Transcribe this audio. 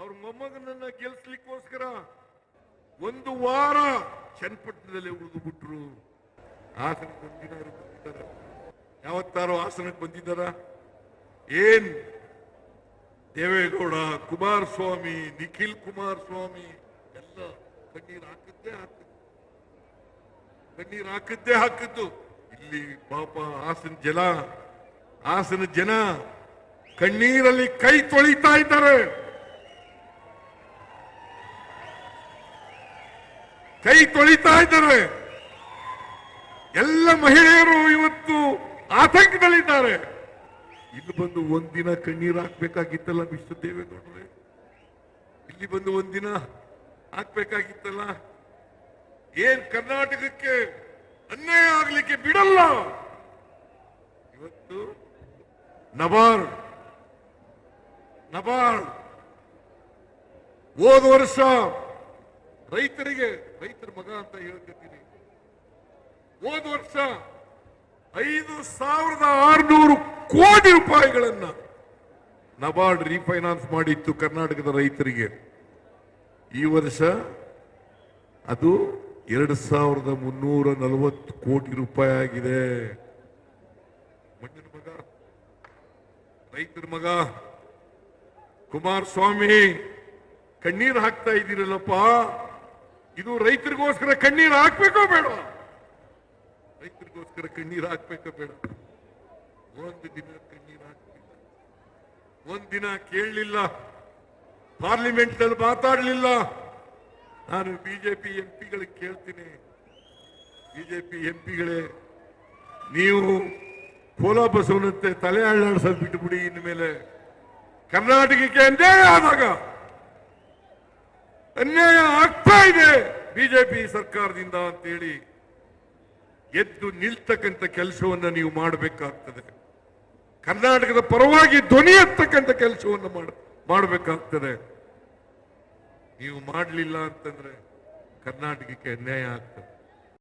ಅವ್ರ ಮೊಮ್ಮಗನನ್ನ ಗೆಲ್ಸ್ಲಿಕ್ಕೋಸ್ಕರ ಒಂದು ವಾರ ಚನ್ನಪಟ್ಟಣದಲ್ಲಿ ಉಳಿದು ಬಿಟ್ರು. ಹಾಸನಕ್ಕೆ ಬಂದಿದ್ದಾರೆ, ಯಾವತ್ತಾರೋ ಹಾಸನಕ್ಕೆ ಬಂದಿದ್ದಾರ? ಏನ್ ದೇವೇಗೌಡ, ಕುಮಾರಸ್ವಾಮಿ, ನಿಖಿಲ್ ಕುಮಾರಸ್ವಾಮಿ ಎಲ್ಲ ಕಣ್ಣೀರು ಹಾಕಿದ್ದೇ. ಇಲ್ಲಿ ಪಾಪ ಹಾಸನ ಜನ ಕಣ್ಣೀರಲ್ಲಿ ಕೈ ತೊಳಿತಾ ಇದ್ದಾರೆ. ಎಲ್ಲ ಮಹಿಳೆಯರು ಇವತ್ತು ಆತಂಕದಲ್ಲಿದ್ದಾರೆ. ಇಲ್ಲಿ ಬಂದು ಒಂದಿನ ಕಣ್ಣೀರು ಹಾಕ್ಬೇಕಾಗಿತ್ತಲ್ಲ ಮಿಸ್ಟರ್ ದೇವೇಗೌಡರೇ, ಇಲ್ಲಿ ಬಂದು ಒಂದಿನ ಹಾಕ್ಬೇಕಾಗಿತ್ತಲ್ಲ. ಏನ್ ಕರ್ನಾಟಕಕ್ಕೆ ಅನ್ಯಾಯ ಆಗ್ಲಿಕ್ಕೆ ಬಿಡಲ್ಲ. ಇವತ್ತು ನಬಾರ್ಡ್ ಹೋದ ವರ್ಷ ರೈತರ ಮಗ ಅಂತ ಹೇಳ್ತೀನಿ, ಹೋದ ವರ್ಷ 5,600 ಕೋಟಿ ರೂಪಾಯಿಗಳನ್ನ ನಬಾರ್ಡ್ ರೀಫೈನಾನ್ಸ್ ಮಾಡಿತ್ತು ಕರ್ನಾಟಕದ ರೈತರಿಗೆ. ಈ ವರ್ಷ ಅದು 2,340 ಕೋಟಿ ರೂಪಾಯಿ ಆಗಿದೆ. ಮಣ್ಣಿನ ಮಗ, ರೈತರ ಮಗ ಕುಮಾರಸ್ವಾಮಿ ಕಣ್ಣೀರು ಹಾಕ್ತಾ ಇದ್ದೀರಲ್ಲಪ್ಪ. ಇದು ರೈತರಿಗೋಸ್ಕರ ಕಣ್ಣೀರು ಹಾಕ್ಬೇಕೋ ಬೇಡ? ರೈತರಿಗೋಸ್ಕರ ಕಣ್ಣೀರು ಹಾಕ್ಬೇಕೋ ಬೇಡ? ಒಂದು ದಿನ ಕಣ್ಣೀರು ಹಾಕ್ಲಿಲ್ಲ, ಒಂದಿನ ಕೇಳಲಿಲ್ಲ, ಪಾರ್ಲಿಮೆಂಟ್ ನಲ್ಲಿ ಮಾತಾಡಲಿಲ್ಲ. ನಾನು ಬಿಜೆಪಿ ಎಂಪಿಗಳಿಗೆ ಕೇಳ್ತೀನಿ, ಬಿಜೆಪಿ ಎಂಪಿಗಳೇ, ನೀವು ಕೋಲ ಬಸವನಂತೆ ತಲೆ ಅಳ್ಳಾಡ್ಸೋದು ಬಿಟ್ಟುಬಿಡಿ. ಇನ್ಮೇಲೆ ಕರ್ನಾಟಕಕ್ಕೆ ಅನ್ಯಾಯ ಆದಾಗ, ಅನ್ಯಾಯ ಆಗ್ತಾ ಇದೆ ಬಿಜೆಪಿ ಸರ್ಕಾರದಿಂದ ಅಂತೇಳಿ ಎದ್ದು ನಿಲ್ತಕ್ಕಂಥ ಕೆಲಸವನ್ನ ನೀವು ಮಾಡಬೇಕಾಗ್ತದೆ. ಕರ್ನಾಟಕದ ಪರವಾಗಿ ಧ್ವನಿ ಎತ್ತಕ್ಕಂಥ ಕೆಲಸವನ್ನು ಮಾಡಬೇಕಾಗ್ತದೆ. ನೀವು ಮಾಡಲಿಲ್ಲ ಅಂತಂದ್ರೆ ಕರ್ನಾಟಕಕ್ಕೆ ಅನ್ಯಾಯ ಆಗ್ತದೆ.